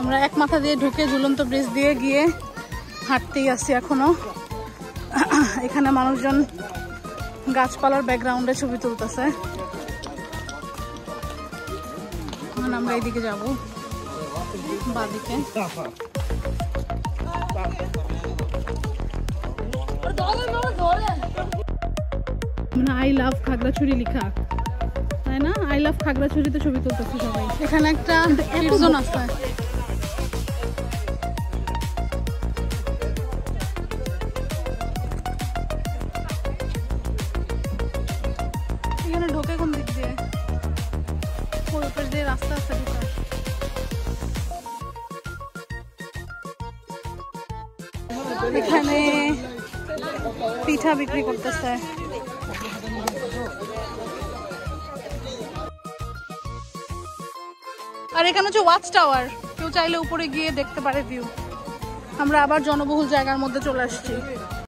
আমরা এক মাথা দিয়ে ঢুকে ঝুলন্ত ব্রিজ দিয়ে গিয়ে হাঁটতেই আছি এখনো। এখানে মানুষজন গাছপালার ব্যাকগ্রাউন্ডে ছবি তুলতেছে। এখন আমরা এইদিকে যাব, বাদিকে। আই লাভ খাগড়াছড়ি লেখা, তাই না? আই লাভ খাগড়াছড়িতে ছবি তুলতেছে সবাই। এখানে একটা জোন আছে। এখানে ঢোকে কোন দিক দিয়ে? ওই পাশ দিয়ে রাস্তা আছে ঢোকার। এখানে পিঠা বিক্রি করতেছে। আর এখানে হচ্ছে ওয়াচ টাওয়ার, কেউ চাইলে উপরে গিয়ে দেখতে পারে ভিউ। আমরা আবার জনবহুল জায়গার মধ্যে চলে আসছি।